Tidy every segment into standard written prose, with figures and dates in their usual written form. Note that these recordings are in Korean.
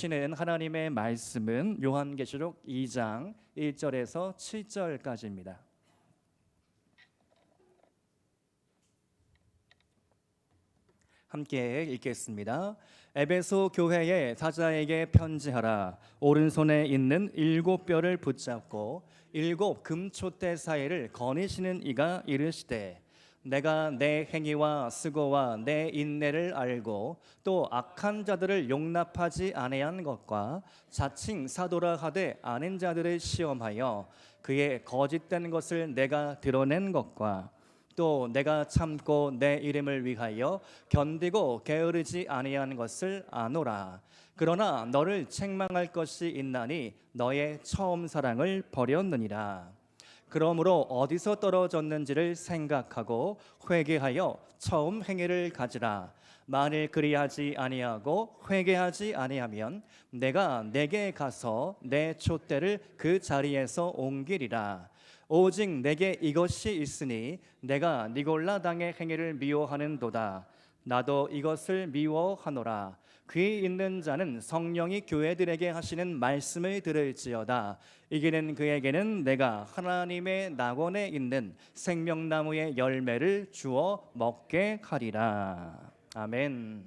주시는 하나님의 말씀은 요한계시록 2장 1절에서 7절까지입니다. 함께 읽겠습니다. 에베소 교회의 사자에게 편지하라. 오른손에 있는 7뼈를 붙잡고 7 금촛대 사이를 거니시는 이가 이르시되, 내가 내 행위와 수고와 내 인내를 알고 또 악한 자들을 용납하지 아니한 것과 자칭 사도라 하되 아닌 자들을 시험하여 그의 거짓된 것을 내가 드러낸 것과 또 내가 참고 내 이름을 위하여 견디고 게으르지 아니한 것을 아노라. 그러나 너를 책망할 것이 있나니 너의 처음 사랑을 버렸느니라. 그러므로 어디서 떨어졌는지를 생각하고 회개하여 처음 행위를 가지라. 만일 그리하지 아니하고 회개하지 아니하면 내가 내게 가서 내 촛대를 그 자리에서 옮기리라. 오직 내게 이것이 있으니 내가 니골라 당의 행위를 미워하는도다. 나도 이것을 미워하노라. 귀 있는 자는 성령이 교회들에게 하시는 말씀을 들을지어다. 이기는 그에게는 내가 하나님의 낙원에 있는 생명나무의 열매를 주어 먹게 하리라. 아멘.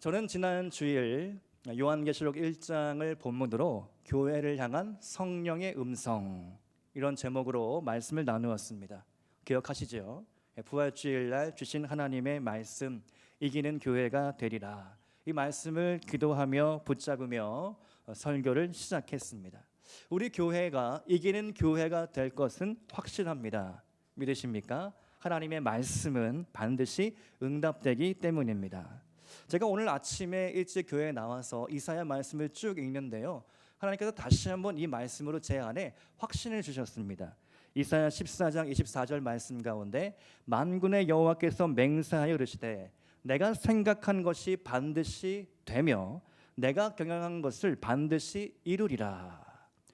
저는 지난 주일 요한계시록 1장을 본문으로 교회를 향한 성령의 음성, 이런 제목으로 말씀을 나누었습니다. 기억하시죠? 부활주일날 주신 하나님의 말씀, 이기는 교회가 되리라. 이 말씀을 기도하며 붙잡으며 설교를 시작했습니다. 우리 교회가 이기는 교회가 될 것은 확실합니다. 믿으십니까? 하나님의 말씀은 반드시 응답되기 때문입니다. 제가 오늘 아침에 일찍 교회에 나와서 이사야 말씀을 쭉 읽는데요, 하나님께서 다시 한번 이 말씀으로 제 안에 확신을 주셨습니다. 이사야 14장 24절 말씀 가운데 만군의 여호와께서 맹세하여 이르시되, 내가 생각한 것이 반드시 되며 내가 경영한 것을 반드시 이루리라.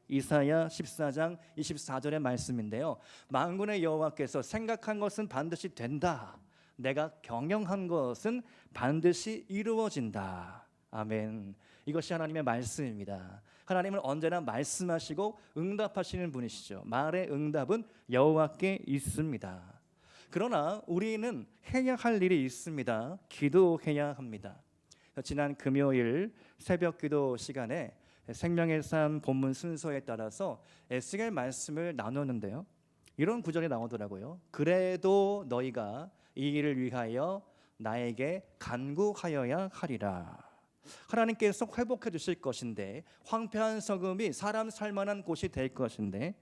이사야 14장 24절의 말씀인데요, 만군의 여호와께서 생각한 것은 반드시 된다, 내가 경영한 것은 반드시 이루어진다. 아멘. 이것이 하나님의 말씀입니다. 하나님은 언제나 말씀하시고 응답하시는 분이시죠. 말의 응답은 여호와께 있습니다. 그러나 우리는 해야 할 일이 있습니다. 기도해야 합니다. 지난 금요일 새벽 기도 시간에 생명의 삶 본문 순서에 따라서 에스겔 말씀을 나누는데요, 이런 구절이 나오더라고요. 그래도 너희가 이 일을 위하여 나에게 간구하여야 하리라. 하나님께서 회복해 주실 것인데, 황폐한 성읍이 사람 살만한 곳이 될 것인데,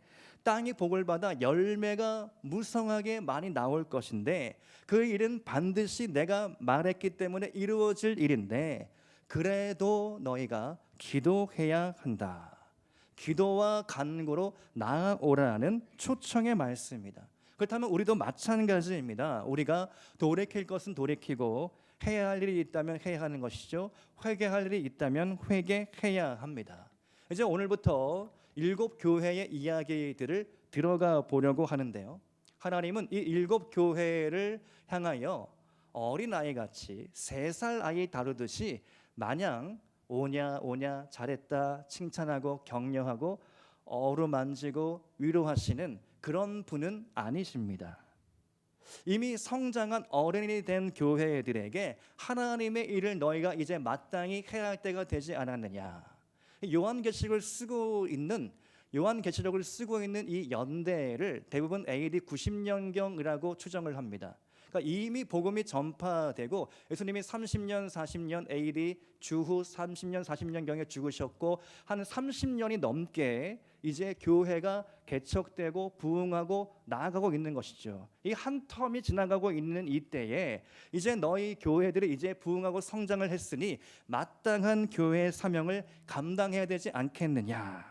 땅이 복을 받아 열매가 무성하게 많이 나올 것인데, 그 일은 반드시 내가 말했기 때문에 이루어질 일인데, 그래도 너희가 기도해야 한다. 기도와 간구로 나아오라는 초청의 말씀입니다. 그렇다면 우리도 마찬가지입니다. 우리가 돌이킬 것은 돌이키고 해야 할 일이 있다면 해야 하는 것이죠. 회개할 일이 있다면 회개해야 합니다. 이제 오늘부터 7 교회의 이야기들을 들어가 보려고 하는데요, 하나님은 이 7 교회를 향하여 어린아이같이 3살 아이 다루듯이 마냥 오냐 오냐 잘했다 칭찬하고 격려하고 어루만지고 위로하시는 그런 분은 아니십니다. 이미 성장한 어른이 된 교회들에게 하나님의 일을 너희가 이제 마땅히 해야 할 때가 되지 않았느냐. 요한계시록을 쓰고 있는 이 연대를 대부분 AD 90년경이라고 추정을 합니다. 그러니까 이미 복음이 전파되고 예수님이 30년 40년 AD 주후 30년 40년경에 죽으셨고 한 30년이 넘게 이제 교회가 개척되고 부흥하고 나아가고 있는 것이죠. 이 한 텀이 지나가고 있는 이때에 이제 너희 교회들이 이제 부흥하고 성장을 했으니 마땅한 교회의 사명을 감당해야 되지 않겠느냐.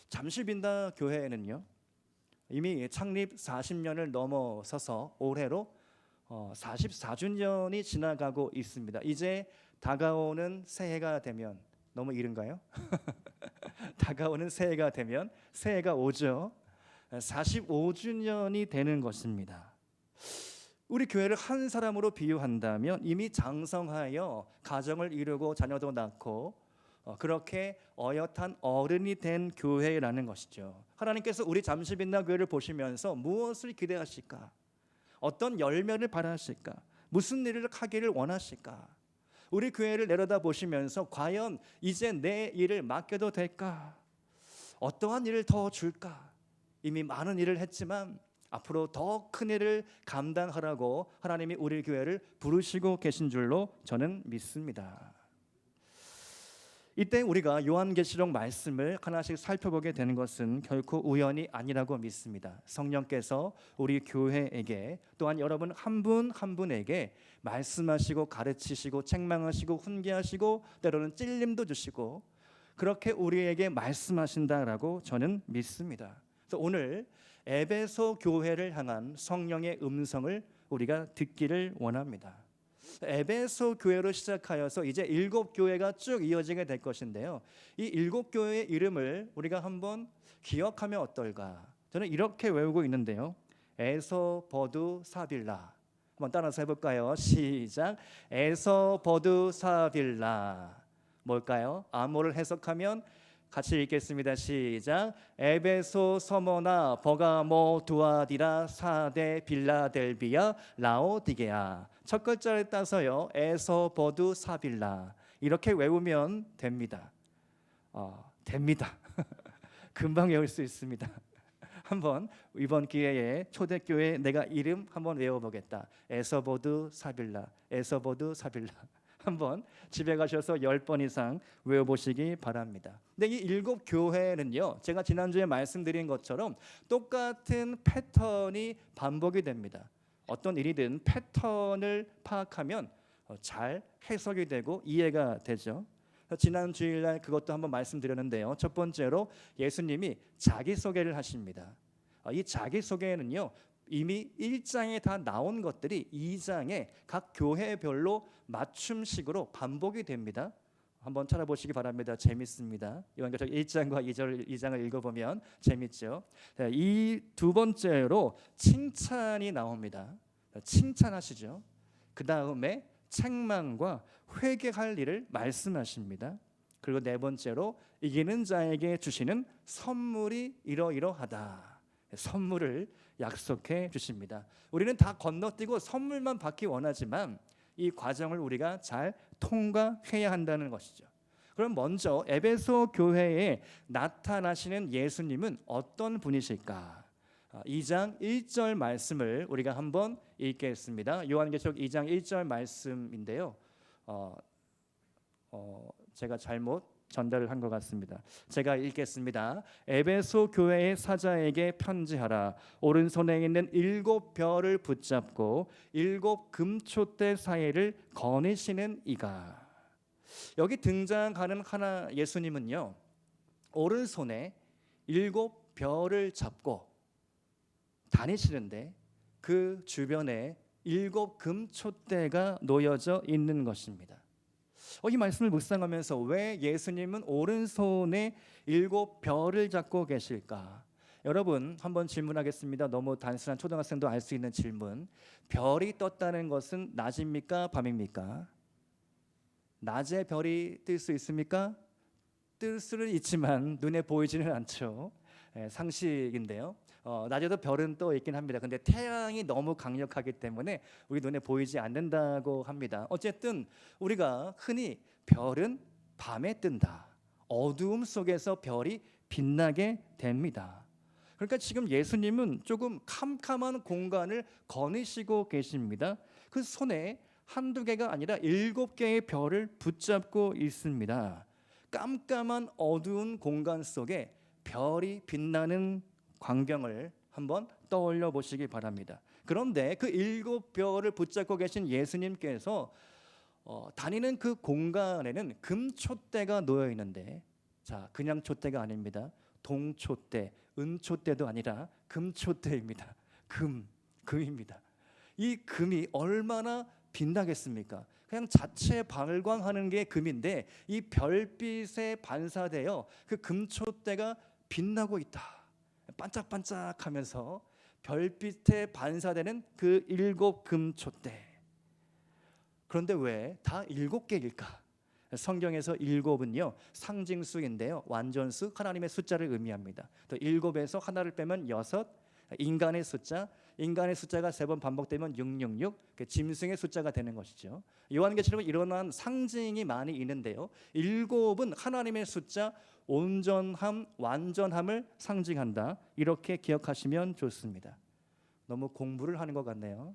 잠실빈다 교회는요, 이미 창립 40년을 넘어서서 올해로 44주년이 지나가고 있습니다. 이제 다가오는 새해가 되면, 너무 이른가요? 다가오는 새해가 되면 새해가 오죠. 45주년이 되는 것입니다. 우리 교회를 한 사람으로 비유한다면 이미 장성하여 가정을 이루고 자녀도 낳고 그렇게 어엿한 어른이 된 교회라는 것이죠. 하나님께서 우리 잠시빛나 교회를 보시면서 무엇을 기대하실까? 어떤 열매를 바라실까? 무슨 일을 하기를 원하실까? 우리 교회를 내려다 보시면서 과연 이제 내 일을 맡겨도 될까? 어떠한 일을 더 줄까? 이미 많은 일을 했지만 앞으로 더 큰 일을 감당하라고 하나님이 우리 교회를 부르시고 계신 줄로 저는 믿습니다. 이때 우리가 요한계시록 말씀을 하나씩 살펴보게 되는 것은 결코 우연이 아니라고 믿습니다. 성령께서 우리 교회에게 또한 여러분 한 분 한 분에게 말씀하시고 가르치시고 책망하시고 훈계하시고 때로는 찔림도 주시고 그렇게 우리에게 말씀하신다라고 저는 믿습니다. 그래서 오늘 에베소 교회를 향한 성령의 음성을 우리가 듣기를 원합니다. 에베소 교회로 시작하여서 이제 7교회가 쭉 이어지게 될 것인데요. 이 7교회의 이름을 우리가 한번 기억하면 어떨까? 저는 이렇게 외우고 있는데요. 에서버두 사빌라. 한번 따라서 해볼까요? 시작. 에서버두 사빌라. 뭘까요? 암호를 해석하면 같이 읽겠습니다. 시작. 에베소, 서머나, 버가모, 두아디라, 사데, 빌라델비아, 라오디게아. 첫 글자를 따서요. 에서버두 사빌라. 이렇게 외우면 됩니다. 됩니다. 금방 외울 수 있습니다. 한번 이번 기회에 초대교회 내가 이름 한번 외워보겠다. 에서버두 사빌라. 에서버두 사빌라. 한번 집에 가셔서 10번 이상 외워보시기 바랍니다. 근데 이 7교회는요, 제가 지난주에 말씀드린 것처럼 똑같은 패턴이 반복이 됩니다. 어떤 일이든 패턴을 파악하면 잘 해석이 되고 이해가 되죠. 지난 주일날 그것도 한번 말씀드렸는데요. 첫 번째로 예수님이 자기소개를 하십니다. 이 자기소개는요, 이미 1장에 다 나온 것들이 2장에 각 교회별로 맞춤식으로 반복이 됩니다. 한번 찾아보시기 바랍니다. 재밌습니다. 요한계시록 1장과 2장을 읽어보면 재밌죠. 이 두 번째로 칭찬이 나옵니다. 칭찬하시죠. 그 다음에 책망과 회개할 일을 말씀하십니다. 그리고 네 번째로 이기는 자에게 주시는 선물이 이러이러하다. 선물을 약속해 주십니다. 우리는 다 건너뛰고 선물만 받기 원하지만 이 과정을 우리가 잘 통과해야 한다는 것이죠. 그럼 먼저 에베소 교회에 나타나시는 예수님은 어떤 분이실까? 2장 1절 말씀을 우리가 한번 읽겠습니다. 요한계시록 2장 1절 말씀인데요. 제가 잘못 전달을 한 것 같습니다. 제가 읽겠습니다. 에베소 교회의 사자에게 편지하라. 오른손에 있는 7별을 붙잡고 7 금촛대 사이를 거니시는 이가. 여기 등장하는 하나 예수님은요, 오른손에 7별을 잡고 다니시는데 그 주변에 7 금촛대가 놓여져 있는 것입니다. 이 말씀을 묵상하면서 왜 예수님은 오른손에 7별을 잡고 계실까? 여러분 한번 질문하겠습니다. 너무 단순한 초등학생도 알 수 있는 질문. 별이 떴다는 것은 낮입니까? 밤입니까? 낮에 별이 뜰 수 있습니까? 뜰 수는 있지만 눈에 보이지는 않죠. 상식인데요. 낮에도 별은 떠 있긴 합니다. 근데 태양이 너무 강력하기 때문에 우리 눈에 보이지 않는다고 합니다. 어쨌든 우리가 흔히 별은 밤에 뜬다. 어두움 속에서 별이 빛나게 됩니다. 그러니까 지금 예수님은 조금 캄캄한 공간을 거니시고 계십니다. 그 손에 한두 개가 아니라 7개의 별을 붙잡고 있습니다. 깜깜한 어두운 공간 속에 별이 빛나는 광경을 한번 떠올려 보시기 바랍니다. 그런데 그 7별을 붙잡고 계신 예수님께서 다니는 그 공간에는 금촛대가 놓여 있는데, 자, 그냥 촛대가 아닙니다. 동촛대, 은촛대도 아니라 금촛대입니다. 금입니다. 이 금이 얼마나 빛나겠습니까? 그냥 자체 발광하는 게 금인데 이 별빛에 반사되어 그 금촛대가 빛나고 있다. 반짝반짝하면서 별빛에 반사되는 그 7 금촛대. 그런데 왜 다 7개일까? 성경에서 7은요 상징수인데요, 완전수, 하나님의 숫자를 의미합니다. 또 7에서 하나를 빼면 6, 인간의 숫자가 3번 반복되면 666, 짐승의 숫자가 되는 것이죠. 요한계시록은 이러한 상징이 많이 있는데요, 7은 하나님의 숫자, 온전함, 완전함을 상징한다. 이렇게 기억하시면 좋습니다. 너무 공부를 하는 것 같네요.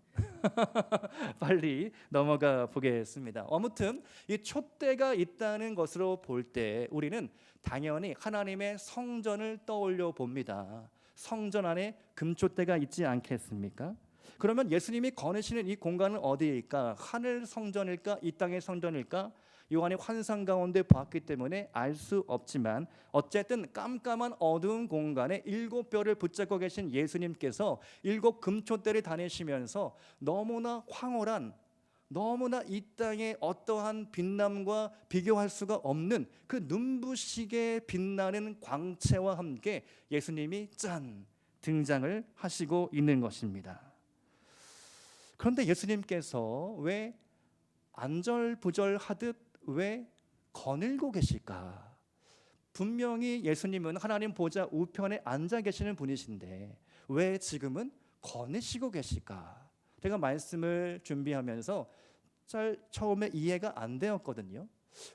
빨리 넘어가 보겠습니다. 아무튼 이 촛대가 있다는 것으로 볼 때 우리는 당연히 하나님의 성전을 떠올려 봅니다. 성전 안에 금촛대가 있지 않겠습니까? 그러면 예수님이 거느시는 이 공간은 어디일까? 하늘 성전일까? 이 땅의 성전일까? 요한이 환상 가운데 봤기 때문에 알 수 없지만 어쨌든 깜깜한 어두운 공간에 7뼈를 붙잡고 계신 예수님께서 7 금촛대를 다니시면서 너무나 황홀한, 너무나 이 땅의 어떠한 빛남과 비교할 수가 없는 그 눈부시게 빛나는 광채와 함께 예수님이 짠 등장을 하시고 있는 것입니다. 그런데 예수님께서 왜 안절부절하듯 왜 거닐고 계실까? 분명히 예수님은 하나님 보좌 우편에 앉아 계시는 분이신데 왜 지금은 거니시고 계실까? 제가 말씀을 준비하면서 처음에 이해가 안 되었거든요.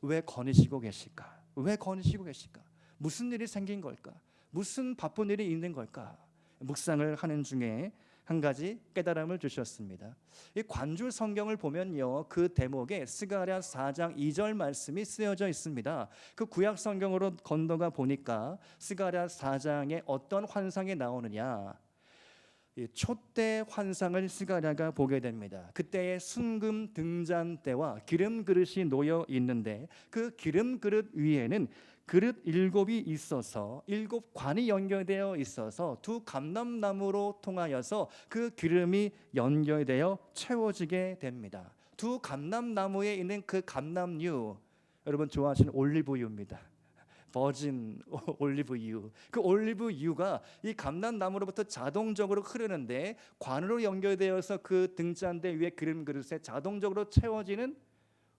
왜 거니시고 계실까? 왜 거니시고 계실까? 무슨 일이 생긴 걸까? 무슨 바쁜 일이 있는 걸까? 묵상을 하는 중에 한 가지 깨달음을 주셨습니다. 이 관주 성경을 보면요, 그 대목에 스가랴 4장 2절 말씀이 쓰여져 있습니다. 그 구약 성경으로 건너가 보니까 스가랴 4장에 어떤 환상이 나오느냐, 이 촛대 환상을 스가랴가 보게 됩니다. 그때의 순금 등잔대와 기름 그릇이 놓여 있는데 그 기름 그릇 위에는 그릇 7이 있어서 7관이 연결되어 있어서 두 감람나무로 통하여서 그 기름이 연결되어 채워지게 됩니다. 두 감람나무에 있는 그 감람유, 여러분 좋아하시는 올리브유입니다. 버진 올리브유. 그 올리브유가 이 감람나무로부터 자동적으로 흐르는데 관으로 연결되어서 그 등잔대 위에 기름 그릇에 자동적으로 채워지는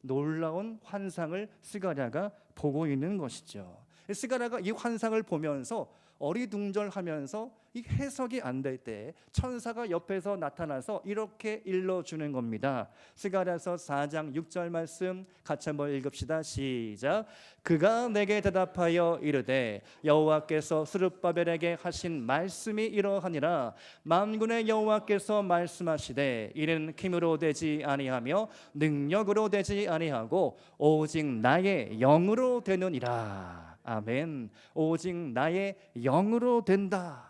놀라운 환상을 스가랴가 보고 있는 것이죠. 스가랴가 이 환상을 보면서 어리둥절하면서 이 해석이 안 될 때 천사가 옆에서 나타나서 이렇게 일러주는 겁니다. 스가랴서 4장 6절 말씀 같이 한번 읽읍시다. 시작. 그가 내게 대답하여 이르되 여호와께서 스룹바벨에게 하신 말씀이 이러하니라. 만군의 여호와께서 말씀하시되 이는 힘으로 되지 아니하며 능력으로 되지 아니하고 오직 나의 영으로 되느니라. 아멘. 오직 나의 영으로 된다.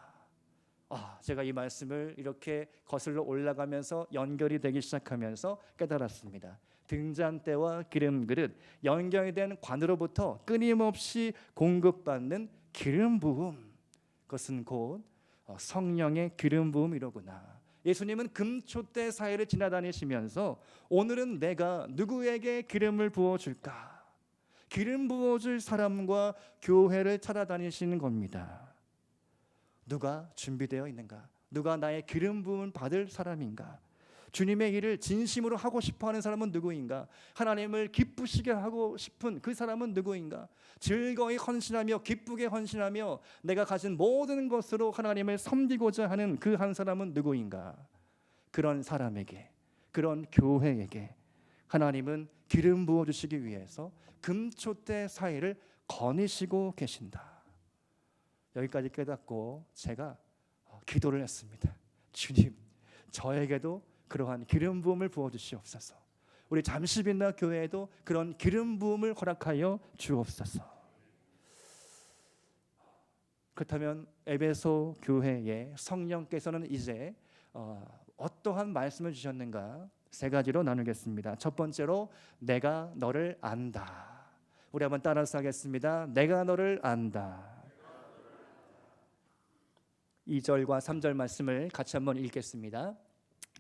제가 이 말씀을 이렇게 거슬러 올라가면서 연결이 되기 시작하면서 깨달았습니다. 등잔대와 기름 그릇, 연결된 관으로부터 끊임없이 공급받는 기름 부음, 그것은 곧 성령의 기름 부음이로구나. 예수님은 금촛대 사이를 지나다니시면서 오늘은 내가 누구에게 기름을 부어줄까? 기름 부어줄 사람과 교회를 찾아다니시는 겁니다. 누가 준비되어 있는가? 누가 나의 기름 부음을 받을 사람인가? 주님의 일을 진심으로 하고 싶어하는 사람은 누구인가? 하나님을 기쁘시게 하고 싶은 그 사람은 누구인가? 즐거이 헌신하며 기쁘게 헌신하며 내가 가진 모든 것으로 하나님을 섬기고자 하는 그 한 사람은 누구인가? 그런 사람에게, 그런 교회에게 하나님은 기름 부어주시기 위해서 금촛대 사이를 거니시고 계신다. 여기까지 깨닫고 제가 기도를 했습니다. 주님, 저에게도 그러한 기름 부음을 부어주시옵소서. 우리 잠시빛나 교회에도 그런 기름 부음을 허락하여 주옵소서. 그렇다면 에베소 교회에 성령께서는 이제 어떠한 말씀을 주셨는가? 3가지로 나누겠습니다. 첫 번째로 내가 너를 안다. 우리 한번 따라서 하겠습니다. 내가 너를 안다. 2절과 3절 말씀을 같이 한번 읽겠습니다.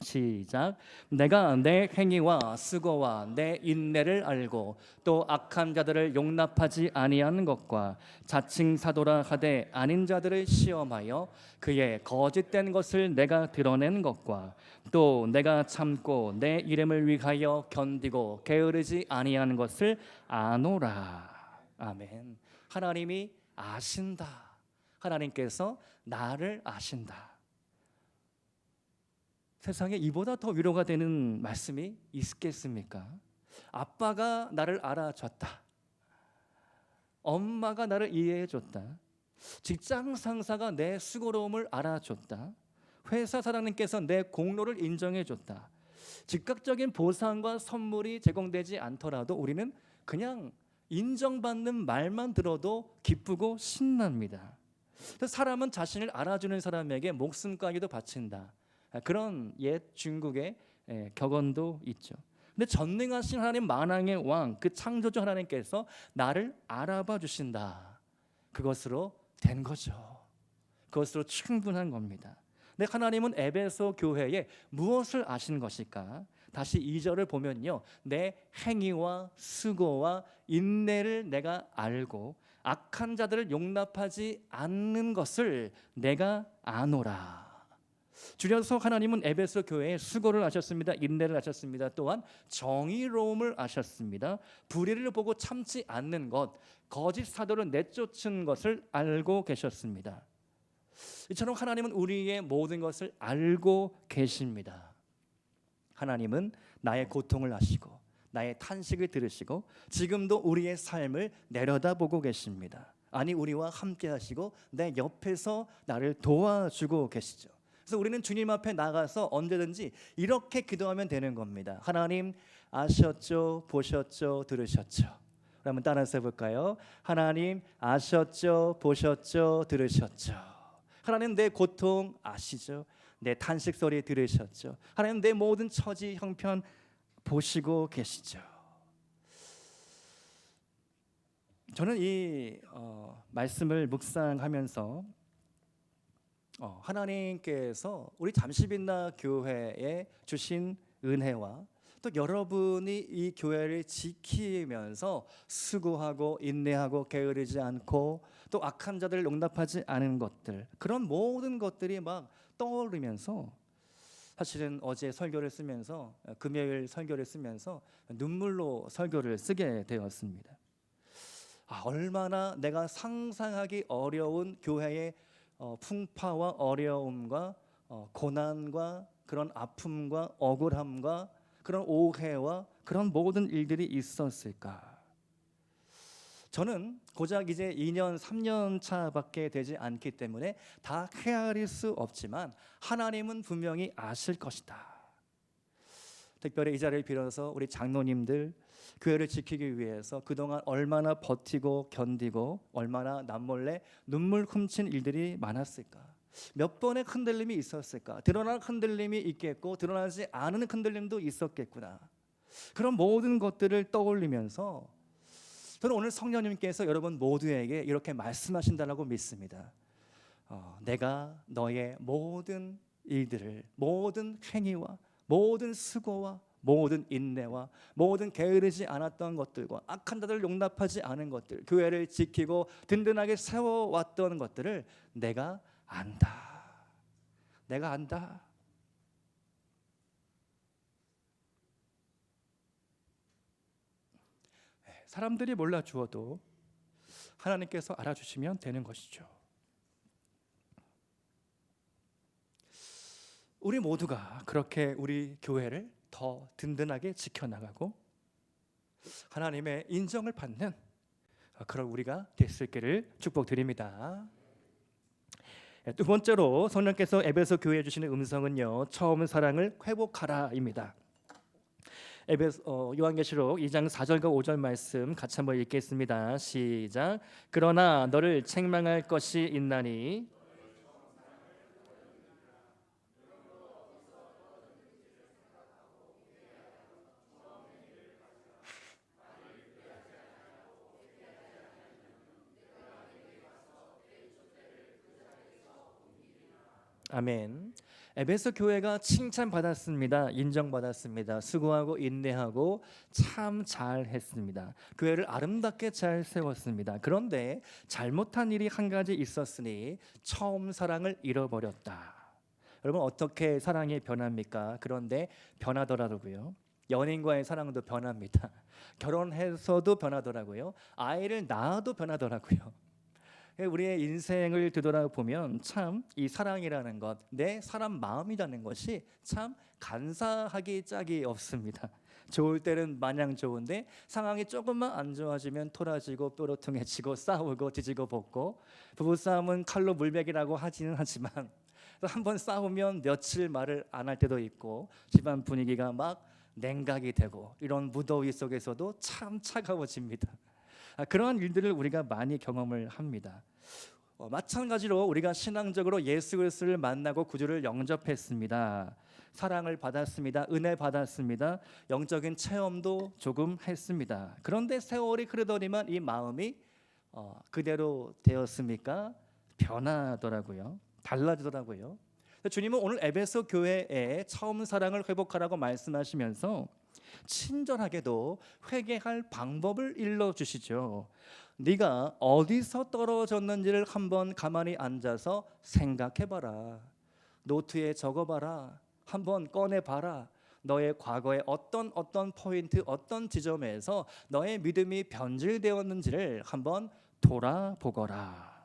시작. 내가 내 행위와 수고와 내 인내를 알고 또 악한 자들을 용납하지 아니하는 것과 자칭 사도라 하되 아닌 자들을 시험하여 그의 거짓된 것을 내가 드러낸 것과 또 내가 참고 내 이름을 위하여 견디고 게으르지 아니하는 것을 아노라. 아멘. 하나님이 아신다. 하나님께서 나를 아신다. 세상에 이보다 더 위로가 되는 말씀이 있겠습니까? 아빠가 나를 알아줬다. 엄마가 나를 이해해줬다. 직장 상사가 내 수고로움을 알아줬다. 회사 사장님께서 내 공로를 인정해줬다. 즉각적인 보상과 선물이 제공되지 않더라도 우리는 그냥 인정받는 말만 들어도 기쁘고 신납니다. 사람은 자신을 알아주는 사람에게 목숨까지도 바친다. 그런 옛 중국의 격언도 있죠. 근데 전능하신 하나님 만왕의 왕, 그 창조주 하나님께서 나를 알아봐 주신다. 그것으로 된 거죠. 그것으로 충분한 겁니다. 근데 하나님은 에베소 교회에 무엇을 아신 것일까? 다시 2절을 보면요, 내 행위와 수고와 인내를 내가 알고 악한 자들을 용납하지 않는 것을 내가 아노라. 줄여서 하나님은 에베소 교회에 수고를 하셨습니다. 인내를 하셨습니다. 또한 정의로움을 하셨습니다. 불의를 보고 참지 않는 것, 거짓 사도를 내쫓은 것을 알고 계셨습니다. 이처럼 하나님은 우리의 모든 것을 알고 계십니다. 하나님은 나의 고통을 아시고 나의 탄식을 들으시고 지금도 우리의 삶을 내려다보고 계십니다. 아니, 우리와 함께 하시고 내 옆에서 나를 도와주고 계시죠. 그래서 우리는 주님 앞에 나가서 언제든지 이렇게 기도하면 되는 겁니다. 하나님 아셨죠, 보셨죠, 들으셨죠. 한번 따라서 해볼까요? 하나님 아셨죠, 보셨죠, 들으셨죠. 하나님 내 고통 아시죠? 내 탄식 소리 들으셨죠? 하나님 내 모든 처지 형편 보시고 계시죠? 저는 이 말씀을 묵상하면서 하나님께서 우리 잠시빛나 교회에 주신 은혜와 또 여러분이 이 교회를 지키면서 수고하고 인내하고 게으르지 않고 또 악한 자들을 용납하지 않은 것들, 그런 모든 것들이 막 떠오르면서 사실은 어제 설교를 쓰면서 금요일 설교를 쓰면서 눈물로 설교를 쓰게 되었습니다. 얼마나 내가 상상하기 어려운 교회의 풍파와 어려움과 고난과 그런 아픔과 억울함과 그런 오해와 그런 모든 일들이 있었을까? 저는 고작 이제 2년 3년 차밖에 되지 않기 때문에 다 헤아릴 수 없지만 하나님은 분명히 아실 것이다. 특별히 이 자리를 빌어서 우리 장로님들 교회를 지키기 위해서 그동안 얼마나 버티고 견디고 얼마나 남몰래 눈물 훔친 일들이 많았을까? 몇 번의 흔들림이 있었을까? 드러난 흔들림이 있겠고 드러나지 않은 흔들림도 있었겠구나. 그런 모든 것들을 떠올리면서 저는 오늘 성령님께서 여러분 모두에게 이렇게 말씀하신다고 믿습니다. 내가 너의 모든 일들을, 모든 행위와 모든 수고와 모든 인내와 모든 게으르지 않았던 것들과 악한 자들을 용납하지 않은 것들, 교회를 지키고 든든하게 세워왔던 것들을 내가 안다. 내가 안다. 사람들이 몰라주어도 하나님께서 알아주시면 되는 것이죠. 우리 모두가 그렇게 우리 교회를 더 든든하게 지켜나가고 하나님의 인정을 받는 그런 우리가 될 수 있기를 축복드립니다. 두 번째로 성령께서 에베소 교회에 주시는 음성은요, 처음 사랑을 회복하라입니다. 요한계시록 2장 4절과 5절 말씀 같이 한번 읽겠습니다. 시작. 그러나 너를 책망할 것이 있나니 아멘. 에베소 교회가 칭찬받았습니다. 인정받았습니다. 수고하고 인내하고 참 잘했습니다. 교회를 아름답게 잘 세웠습니다. 그런데 잘못한 일이 한 가지 있었으니 처음 사랑을 잃어버렸다. 여러분, 어떻게 사랑이 변합니까? 그런데 변하더라고요. 연인과의 사랑도 변합니다. 결혼해서도 변하더라고요. 아이를 낳아도 변하더라고요. 우리의 인생을 되돌아보면 참 이 사랑이라는 것, 내 사람 마음이라는 것이 참 간사하기 짝이 없습니다. 좋을 때는 마냥 좋은데 상황이 조금만 안 좋아지면 토라지고 뾰로통해지고 싸우고 뒤지고 볶고, 부부싸움은 칼로 물베기라고 하지는 하지만 한번 싸우면 며칠 말을 안 할 때도 있고, 집안 분위기가 막 냉각이 되고, 이런 무더위 속에서도 참 차가워집니다. 그러한 일들을 우리가 많이 경험을 합니다. 마찬가지로 우리가 신앙적으로 예수 그리스도를 만나고 구주를 영접했습니다. 사랑을 받았습니다. 은혜 받았습니다. 영적인 체험도 조금 했습니다. 그런데 세월이 흐르더니만 이 마음이 그대로 되었습니까? 변하더라고요. 달라지더라고요. 주님은 오늘 에베소 교회에 처음 사랑을 회복하라고 말씀하시면서 친절하게도 회개할 방법을 일러주시죠. 네가 어디서 떨어졌는지를 한번 가만히 앉아서 생각해봐라. 노트에 적어봐라. 한번 꺼내봐라. 너의 과거의 어떤 포인트, 어떤 지점에서 너의 믿음이 변질되었는지를 한번 돌아보거라.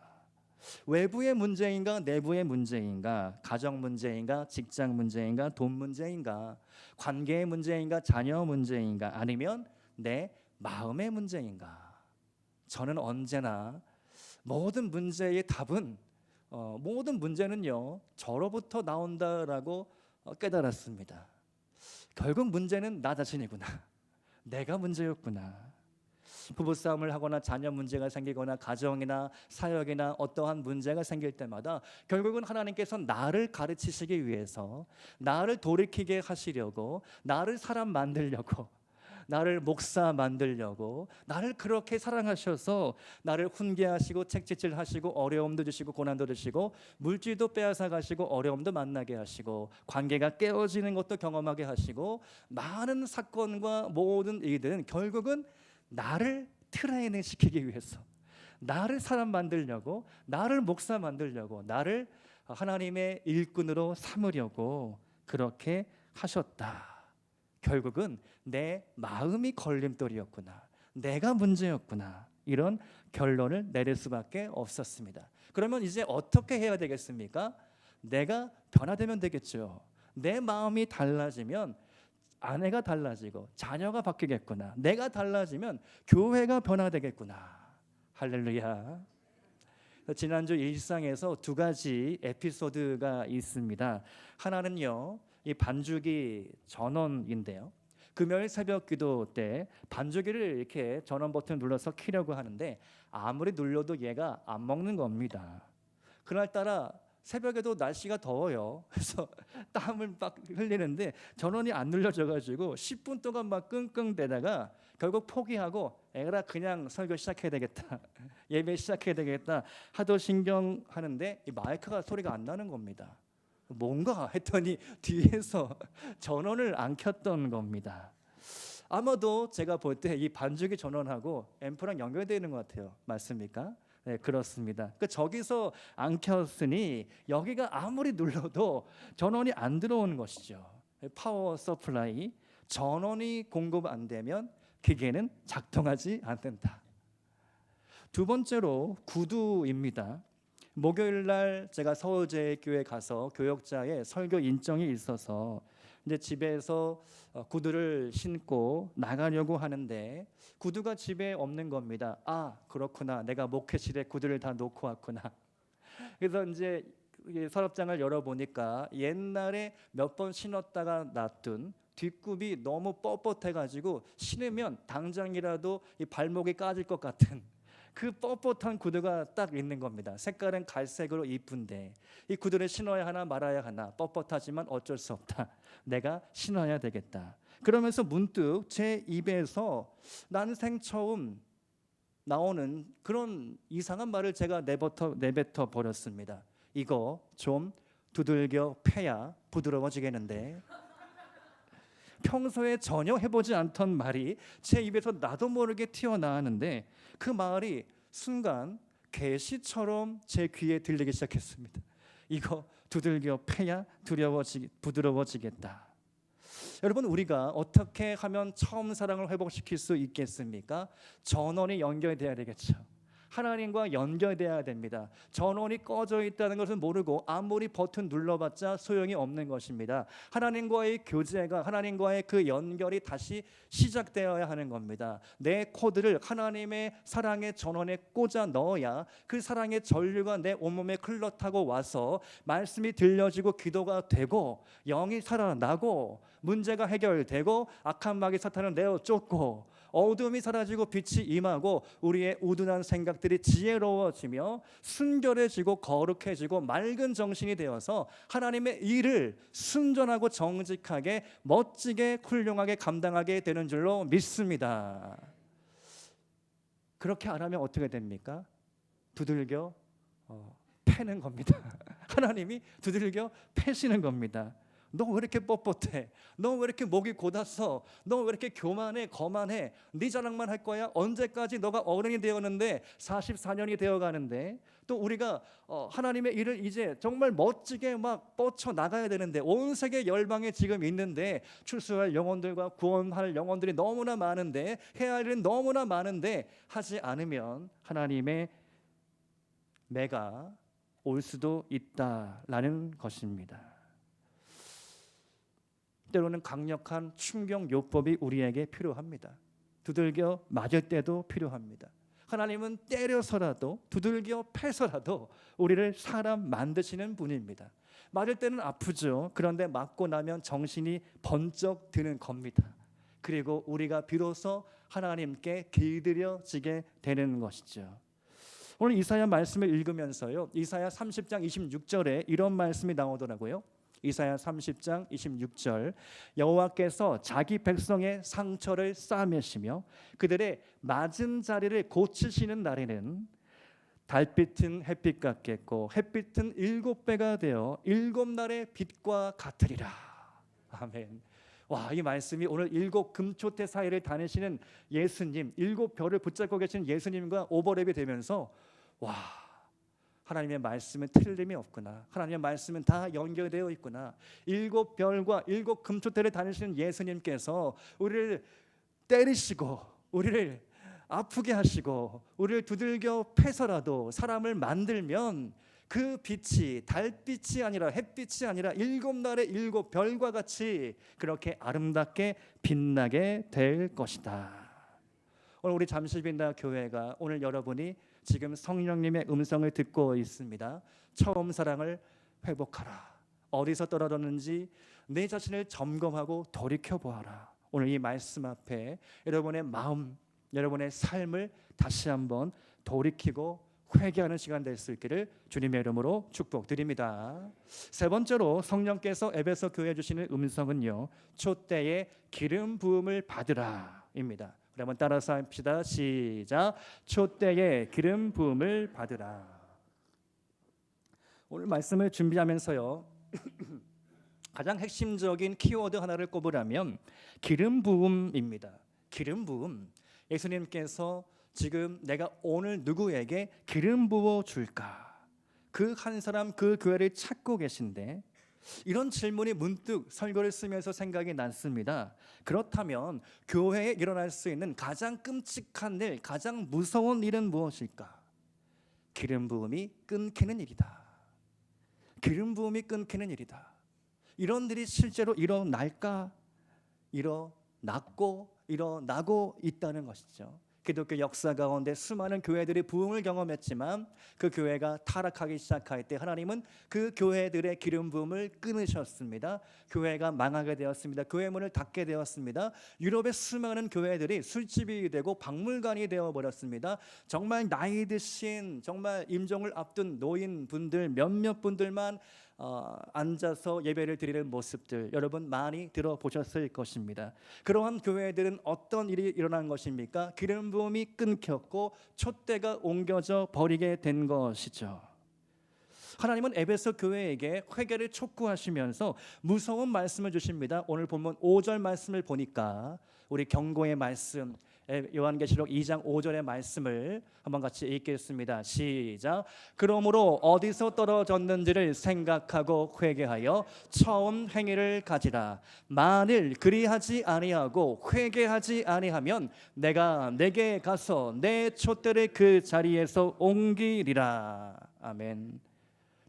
외부의 문제인가 내부의 문제인가, 가정 문제인가 직장 문제인가 돈 문제인가, 관계의 문제인가 자녀 문제인가, 아니면 내 마음의 문제인가. 저는 언제나 모든 문제의 답은 모든 문제는요 저로부터 나온다라고 깨달았습니다. 결국 문제는 나 자신이구나. 내가 문제였구나. 부부싸움을 하거나 자녀 문제가 생기거나 가정이나 사역이나 어떠한 문제가 생길 때마다 결국은 하나님께서 나를 가르치시기 위해서, 나를 돌이키게 하시려고, 나를 사람 만들려고, 나를 목사 만들려고, 나를 그렇게 사랑하셔서 나를 훈계하시고 책짓질하시고 어려움도 주시고 고난도 주시고 물질도 빼앗아 가시고 어려움도 만나게 하시고 관계가 깨어지는 것도 경험하게 하시고, 많은 사건과 모든 일들은 결국은 나를 트레이닝 시키기 위해서, 나를 사람 만들려고, 나를 목사 만들려고, 나를 하나님의 일꾼으로 삼으려고 그렇게 하셨다. 결국은 내 마음이 걸림돌이었구나, 내가 문제였구나, 이런 결론을 내릴 수밖에 없었습니다. 그러면 이제 어떻게 해야 되겠습니까? 내가 변화되면 되겠죠. 내 마음이 달라지면 아내가 달라지고 자녀가 바뀌겠구나. 내가 달라지면 교회가 변화되겠구나. 할렐루야. 지난주 일상에서 두 가지 에피소드가 있습니다. 하나는요, 이 반주기 전원인데요. 금요일 새벽 기도 때 반주기를 이렇게 전원 버튼 눌러서 켜려고 하는데 아무리 눌러도 얘가 안 먹는 겁니다. 그날따라 새벽에도 날씨가 더워요. 그래서 땀을 막 흘리는데 전원이 안 눌려져가지고 10분 동안 막 끙끙대다가 결국 포기하고, 에라 그냥 설교 시작해야 되겠다, 예배 시작해야 되겠다 하도 신경하는데 이 마이크가 소리가 안 나는 겁니다. 뭔가 했더니 뒤에서 전원을 안 켰던 겁니다. 아마도 제가 볼 때 이 반주기 전원하고 앰프랑 연결되어 있는 것 같아요. 맞습니까? 네, 그렇습니다. 저기서 안 켰으니 여기가 아무리 눌러도 전원이 안 들어오는 것이죠. 파워 서플라이, 전원이 공급 안 되면 기계는 작동하지 않는다. 두 번째로 구두입니다. 목요일 날 제가 서울제일교회 가서 교역자의 설교 인정이 있어서 이제 집에서 구두를 신고 나가려고 하는데 구두가 집에 없는 겁니다. 아, 그렇구나. 내가 목회실에 구두를 다 놓고 왔구나. 그래서 이제 서랍장을 열어보니까 옛날에 몇 번 신었다가 놔둔 뒷굽이 너무 뻣뻣해가지고 신으면 당장이라도 이 발목이 까질 것 같은 그 뻣뻣한 구두가 딱 있는 겁니다. 색깔은 갈색으로 이쁜데 이 구두를 신어야 하나 말아야 하나, 뻣뻣하지만 어쩔 수 없다. 내가 신어야 되겠다. 그러면서 문득 제 입에서 난생 처음 나오는 그런 이상한 말을 제가 내뱉어 버렸습니다. 이거 좀 두들겨 패야 부드러워지겠는데 평소에 전혀 해보지 않던 말이 제 입에서 나도 모르게 튀어나왔는데 그 말이 순간 계시처럼 제 귀에 들리기 시작했습니다. 이거 두들겨 패야 부드러워지겠다. 여러분, 우리가 어떻게 하면 처음 사랑을 회복시킬 수 있겠습니까? 전원이 연결돼야 되겠죠. 하나님과 연결돼야 됩니다. 전원이 꺼져 있다는 것을 모르고 아무리 버튼 눌러봤자 소용이 없는 것입니다. 하나님과의 교제가, 하나님과의 그 연결이 다시 시작되어야 하는 겁니다. 내 코드를 하나님의 사랑의 전원에 꽂아 넣어야 그 사랑의 전류가 내 온몸에 흘러타고 와서 말씀이 들려지고 기도가 되고 영이 살아나고 문제가 해결되고 악한 마귀 사탄을 내어 쫓고 어둠이 사라지고 빛이 임하고 우리의 우둔한 생각들이 지혜로워지며 순결해지고 거룩해지고 맑은 정신이 되어서 하나님의 일을 순전하고 정직하게 멋지게 훌륭하게 감당하게 되는 줄로 믿습니다. 그렇게 안 하면 어떻게 됩니까? 두들겨 패는 겁니다. 하나님이 두들겨 패시는 겁니다. 너 왜 이렇게 뻣뻣해? 너 왜 이렇게 목이 곧았어? 너 왜 이렇게 교만해? 거만해? 네 자랑만 할 거야? 언제까지? 너가 어른이 되었는데 44년이 되어가는데 또 우리가 하나님의 일을 이제 정말 멋지게 막 뻗쳐나가야 되는데 온 세계 열방에 지금 있는데 출소할 영혼들과 구원할 영혼들이 너무나 많은데 해야 할 일은 너무나 많은데 하지 않으면 하나님의 매가 올 수도 있다라는 것입니다. 때로는 강력한 충격 요법이 우리에게 필요합니다. 두들겨 맞을 때도 필요합니다. 하나님은 때려서라도 두들겨 패서라도 우리를 사람 만드시는 분입니다. 맞을 때는 아프죠. 그런데 맞고 나면 정신이 번쩍 드는 겁니다. 그리고 우리가 비로소 하나님께 길들여지게 되는 것이죠. 오늘 이사야 말씀을 읽으면서요, 이사야 30장 26절에 이런 말씀이 나오더라고요. 이사야 30장 26절, 여호와께서 자기 백성의 상처를 싸매시며 그들의 맞은 자리를 고치시는 날에는 달빛은 햇빛 같겠고 햇빛은 7배가 되어 7날의 빛과 같으리라. 아멘. 와, 이 말씀이 오늘 7 금초대 사이를 다니시는 예수님, 7별을 붙잡고 계신 예수님과 오버랩이 되면서 와, 하나님의 말씀은 틀림이 없구나. 하나님의 말씀은 다 연결되어 있구나. 7별과 7 금초대를 다니시는 예수님께서 우리를 때리시고 우리를 아프게 하시고 우리를 두들겨 패서라도 사람을 만들면 그 빛이 달빛이 아니라 햇빛이 아니라 7날의 7별과 같이 그렇게 아름답게 빛나게 될 것이다. 오늘 우리 잠실빈다 교회가, 오늘 여러분이 지금 성령님의 음성을 듣고 있습니다. 처음 사랑을 회복하라. 어디서 떨어졌는지 내 자신을 점검하고 돌이켜보아라. 오늘 이 말씀 앞에 여러분의 마음, 여러분의 삶을 다시 한번 돌이키고 회개하는 시간 될 수 있기를 주님의 이름으로 축복드립니다. 세 번째로 성령께서 에베소 교회에 주시는 음성은요, 촛대에 기름 부음을 받으라입니다. 그러면 따라서 합시다. 시작. 촛대에 기름 부음을 받으라. 오늘 말씀을 준비하면서요 가장 핵심적인 키워드 하나를 꼽으라면 기름 부음입니다. 기름 부음. 예수님께서 지금 내가 오늘 누구에게 기름 부어 줄까? 그 한 사람, 그 교회를 찾고 계신데 이런 질문이 문득 설교를 쓰면서 생각이 났습니다. 그렇다면 교회에 일어날 수 있는 가장 끔찍한 일, 가장 무서운 일은 무엇일까? 기름 부음이 끊기는 일이다. 기름 부음이 끊기는 일이다. 이런 일이 실제로 일어날까? 일어나고 있다는 것이죠. 기독교 역사 가운데 수많은 교회들이 부흥을 경험했지만 그 교회가 타락하기 시작할 때 하나님은 그 교회들의 기름 부음을 끊으셨습니다. 교회가 망하게 되었습니다. 교회 문을 닫게 되었습니다. 유럽의 수많은 교회들이 술집이 되고 박물관이 되어버렸습니다. 정말 나이 드신, 정말 임종을 앞둔 노인분들 몇몇 분들만 앉아서 예배를 드리는 모습들 여러분 많이 들어보셨을 것입니다. 그러한 교회들은 어떤 일이 일어난 것입니까? 기름 부음이 끊겼고 촛대가 옮겨져 버리게 된 것이죠. 하나님은 에베소 교회에게 회개를 촉구하시면서 무서운 말씀을 주십니다. 오늘 본문 5절 말씀을 보니까 우리 경고의 말씀, 요한계시록 2장 5절의 말씀을 한번 같이 읽겠습니다. 시작. 그러므로 어디서 떨어졌는지를 생각하고 회개하여 처음 행위를 가지라. 만일 그리하지 아니하고 회개하지 아니하면 내가 내게 가서 내 촛대를 그 자리에서 옮기리라. 아멘.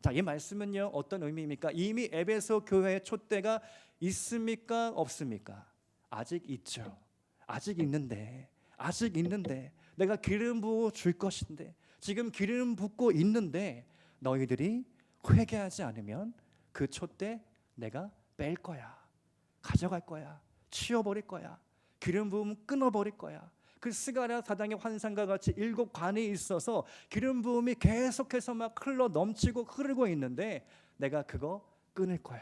자, 이 말씀은요 어떤 의미입니까? 이미 에베소 교회의 촛대가 있습니까? 없습니까? 아직 있죠. 아직 있는데 내가 기름 부어 줄 것인데, 지금 기름 붓고 있는데 너희들이 회개하지 않으면 그 촛대 내가 뺄 거야, 가져갈 거야, 치워버릴 거야, 기름 부음 끊어버릴 거야. 그 스가랴 사장의 환상과 같이 7관이 있어서 기름 부음이 계속해서 막 흘러 넘치고 흐르고 있는데 내가 그거 끊을 거야.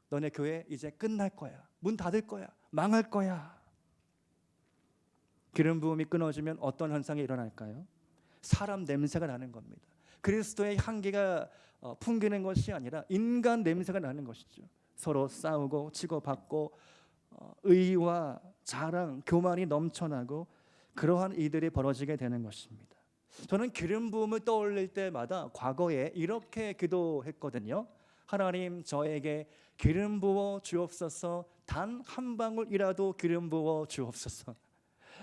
너네 교회 이제 끝날 거야. 문 닫을 거야. 망할 거야. 기름 부음이 끊어지면 어떤 현상이 일어날까요? 사람 냄새가 나는 겁니다. 그리스도의 향기가 풍기는 것이 아니라 인간 냄새가 나는 것이죠. 서로 싸우고 치고받고 의와 자랑, 교만이 넘쳐나고 그러한 일들이 벌어지게 되는 것입니다. 저는 기름 부음을 떠올릴 때마다 과거에 이렇게 기도했거든요. 하나님, 저에게 기름 부어 주옵소서. 단 한 방울이라도 기름 부어 주옵소서.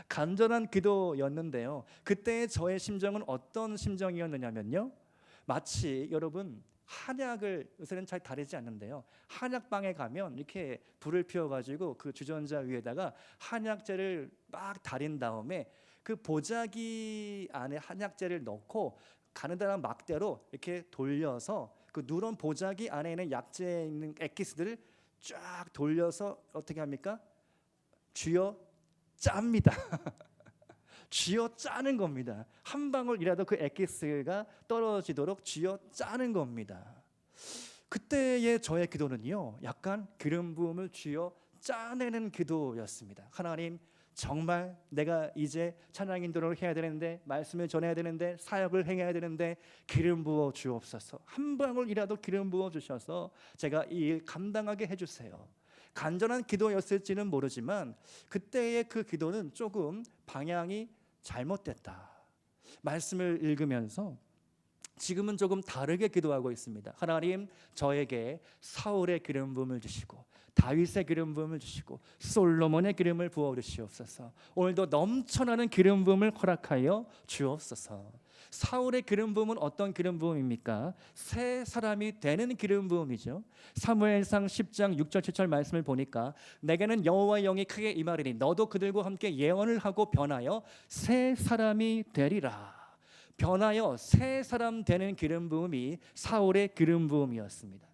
간절한 기도였는데요. 그때 저의 심정은 어떤 심정이었느냐면요, 마치 여러분 한약을, 요새는 잘 다르지 않는데요, 한약방에 가면 이렇게 불을 피워가지고 그 주전자 위에다가 한약재를 막 달인 다음에 그 보자기 안에 한약재를 넣고 가느다란 막대로 이렇게 돌려서 그 누런 보자기 안에 있는 약재에 있는 액기스들을 쫙 돌려서 어떻게 합니까? 쥐어 짭니다. 쥐어 짜는 겁니다. 한 방울이라도 그 엑기스가 떨어지도록 쥐어 짜는 겁니다. 그때의 저의 기도는요, 약간 기름 부음을 쥐어 짜내는 기도였습니다. 하나님, 정말 내가 이제 찬양 인도를 해야 되는데, 말씀을 전해야 되는데, 사역을 행해야 되는데 기름 부어 주옵소서. 한 방울이라도 기름 부어 주셔서 제가 이 일 감당하게 해주세요. 간절한 기도였을지는 모르지만 그때의 그 기도는 조금 방향이 잘못됐다. 말씀을 읽으면서 지금은 조금 다르게 기도하고 있습니다. 하나님, 저에게 사울의 기름 부음을 주시고 다윗의 기름 부음을 주시고 솔로몬의 기름을 부어 주시옵소서. 오늘도 넘쳐나는 기름 부음을 허락하여 주옵소서. 사울의 기름 부음은 어떤 기름 부음입니까? 새 사람이 되는 기름 부음이죠. 사무엘상 10장 6절 7절 말씀을 보니까 내게는 여호와의 영이 크게 임하리니 너도 그들과 함께 예언을 하고 변하여 새 사람이 되리라. 변하여 새 사람 되는 기름 부음이 사울의 기름 부음이었습니다.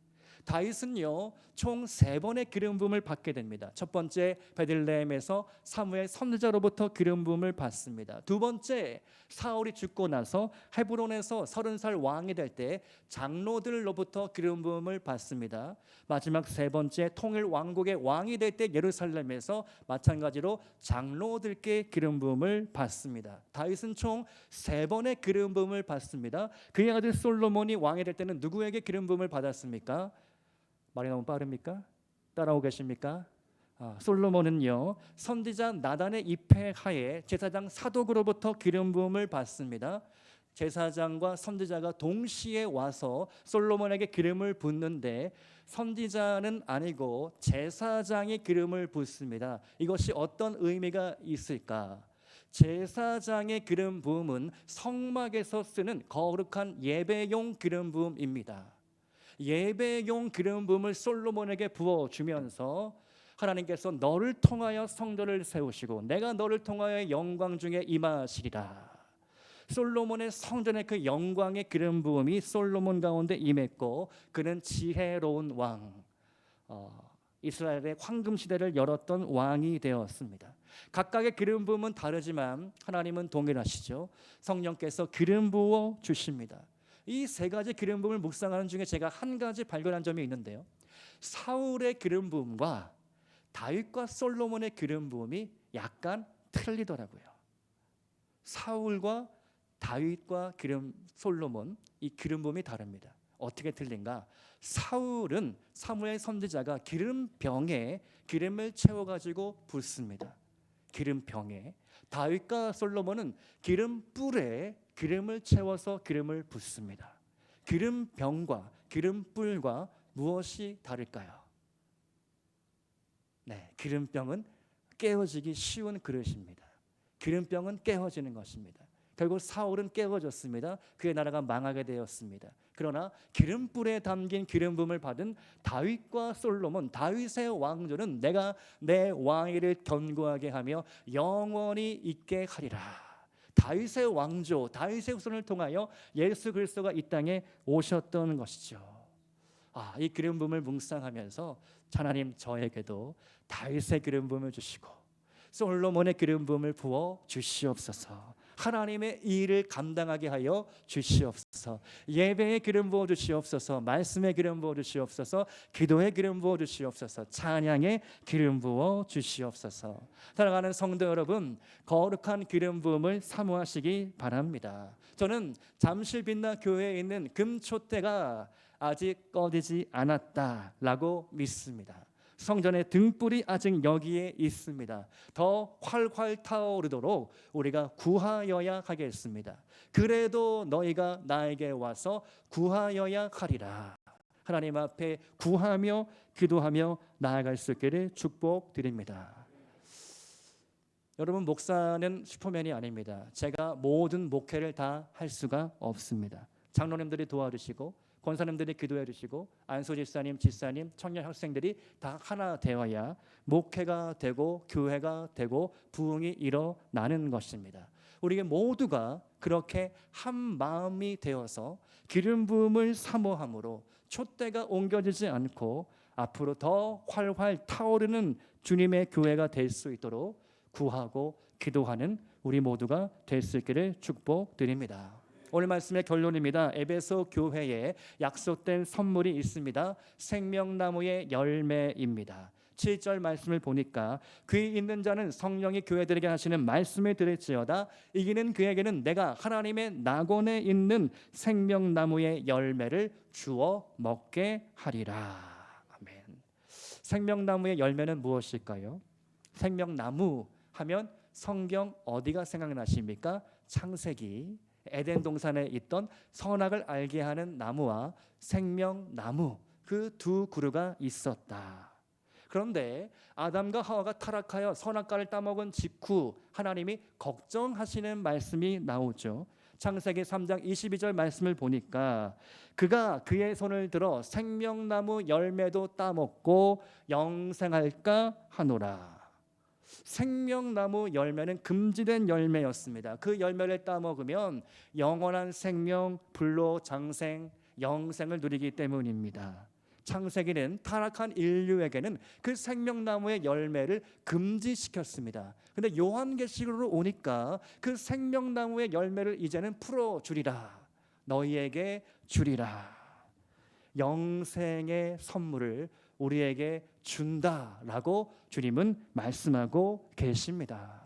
다윗은요 총 3번의 기름 부음을 받게 됩니다. 첫 번째, 베들레헴에서 사무엘 선지자로부터 기름 부음을 받습니다. 두 번째, 사울이 죽고 나서 헤브론에서 30살 왕이 될 때 장로들로부터 기름 부음을 받습니다. 마지막 세 번째, 통일 왕국의 왕이 될 때 예루살렘에서 마찬가지로 장로들께 기름 부음을 받습니다. 다윗은 총 3번의 기름 부음을 받습니다. 그의 아들 솔로몬이 왕이 될 때는 누구에게 기름 부음을 받았습니까? 말이 너무 빠릅니까? 따라오고 계십니까? 솔로몬은요 선지자 나단의 입회하에 제사장 사독으로부터 기름 부음을 받습니다. 제사장과 선지자가 동시에 와서 솔로몬에게 기름을 붓는데 선지자는 아니고 제사장이 기름을 붓습니다. 이것이 어떤 의미가 있을까? 제사장의 기름 부음은 성막에서 쓰는 거룩한 예배용 기름 부음입니다. 예배용 기름 부음을 솔로몬에게 부어주면서 하나님께서 너를 통하여 성전을 세우시고 내가 너를 통하여 영광 중에 임하시리라. 솔로몬의 성전의 그 영광의 기름 부음이 솔로몬 가운데 임했고 그는 지혜로운 왕, 이스라엘의 황금 시대를 열었던 왕이 되었습니다. 각각의 기름 부음은 다르지만 하나님은 동일하시죠. 성령께서 기름 부어 주십니다. 이 세 가지 기름 부음을 묵상하는 중에 제가 한 가지 발견한 점이 있는데요, 사울의 기름 부음과 다윗과 솔로몬의 기름 부음이 약간 틀리더라고요. 사울과 다윗과 솔로몬, 이 기름 부음이 다릅니다. 어떻게 틀린가? 사울은 사무엘 선지자가 기름병에 기름을 채워가지고 붓습니다. 기름병에. 다윗과 솔로몬은 기름불에 기름을 채워서 기름을 붓습니다. 기름병과 기름불과 무엇이 다를까요? 네, 기름병은 깨어지기 쉬운 그릇입니다. 기름병은 깨어지는 것입니다. 결국 사울은 깨어졌습니다. 그의 나라가 망하게 되었습니다. 그러나 기름불에 담긴 기름 부음을 받은 다윗과 솔로몬, 다윗의 왕조는 내가 내 왕위를 견고하게 하며 영원히 있게 하리라. 다윗의 왕조, 다윗의 후손을 통하여 예수 그리스도가 이 땅에 오셨던 것이죠. 이 기름 부음을 묵상하면서 하나님, 저에게도 다윗의 기름 부음을 주시고 솔로몬의 기름 부음을 부어 주시옵소서. 하나님의 일을 감당하게 하여 주시옵소서. 예배의 기름 부어 주시옵소서. 말씀의 기름 부어 주시옵소서. 기도의 기름 부어 주시옵소서. 찬양의 기름 부어 주시옵소서. 사랑하는 성도 여러분, 거룩한 기름 부음을 사모하시기 바랍니다. 저는 잠실빛나 교회에 있는 금촛대가 아직 꺼지지 않았다라고 믿습니다. 성전의 등불이 아직 여기에 있습니다. 더 활활 타오르도록 우리가 구하여야 하겠습니다. 그래도 너희가 나에게 와서 구하여야 하리라. 하나님 앞에 구하며 기도하며 나아갈 수 있기를 축복드립니다. 여러분, 목사는 슈퍼맨이 아닙니다. 제가 모든 목회를 다 할 수가 없습니다. 장로님들이 도와주시고 권사님들이 기도해 주시고 안수 집사님, 집사님, 청년 학생들이 다 하나 되어야 목회가 되고 교회가 되고 부흥이 일어나는 것입니다. 우리 모두가 그렇게 한 마음이 되어서 기름 부음을 사모함으로 촛대가 옮겨지지 않고 앞으로 더 활활 타오르는 주님의 교회가 될 수 있도록 구하고 기도하는 우리 모두가 될 수 있기를 축복드립니다. 오늘 말씀의 결론입니다. 에베소 교회에 약속된 선물이 있습니다. 생명나무의 열매입니다. 7절 말씀을 보니까 귀 있는 자는 성령이 교회들에게 하시는 말씀을 들을지어다. 이기는 그에게는 내가 하나님의 낙원에 있는 생명나무의 열매를 주어 먹게 하리라. 아멘. 생명나무의 열매는 무엇일까요? 생명나무 하면 성경 어디가 생각나십니까? 창세기 에덴 동산에 있던 선악을 알게 하는 나무와 생명나무, 그 두 그루가 있었다. 그런데 아담과 하와가 타락하여 선악과를 따먹은 직후 하나님이 걱정하시는 말씀이 나오죠. 창세기 3장 22절 말씀을 보니까 그가 그의 손을 들어 생명나무 열매도 따먹고 영생할까 하노라. 생명나무 열매는 금지된 열매였습니다. 그 열매를 따먹으면 영원한 생명, 불로 장생, 영생을 누리기 때문입니다. 창세기는 타락한 인류에게는 그 생명나무의 열매를 금지시켰습니다. 그런데 요한계시록으로 오니까 그 생명나무의 열매를 이제는 풀어주리라. 너희에게 주리라. 영생의 선물을 우리에게 준다라고 주님은 말씀하고 계십니다.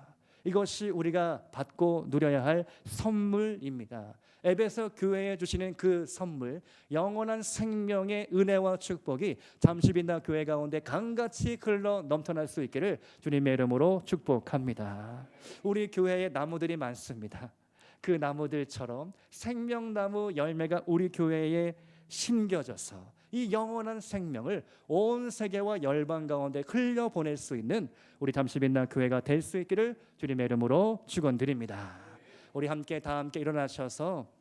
이것이 우리가 받고 누려야 할 선물입니다. 에베소 교회에 주시는 그 선물, 영원한 생명의 은혜와 축복이 잠시빛나 교회 가운데 강같이 흘러 넘쳐날 수 있기를 주님의 이름으로 축복합니다. 우리 교회에 나무들이 많습니다. 그 나무들처럼 생명나무 열매가 우리 교회에 심겨져서 이 영원한 생명을 온 세계와 열방 가운데 흘려보낼 수 있는 우리 잠시빛나 교회가 될 수 있기를 주님의 이름으로 축원드립니다. 우리 함께 일어나셔서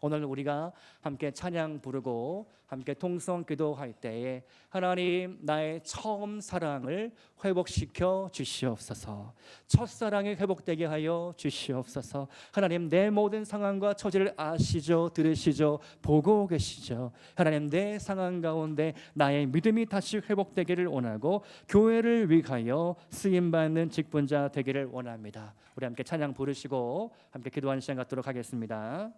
오늘 우리가 함께 찬양 부르고 함께 통성 기도할 때에 하나님, 나의 처음 사랑을 회복시켜 주시옵소서. 첫사랑이 회복되게 하여 주시옵소서. 하나님, 내 모든 상황과 처지를 아시죠, 들으시죠, 보고 계시죠. 하나님, 내 상황 가운데 나의 믿음이 다시 회복되기를 원하고 교회를 위하여 쓰임받는 직분자 되기를 원합니다. 우리 함께 찬양 부르시고 함께 기도하는 시간 갖도록 하겠습니다.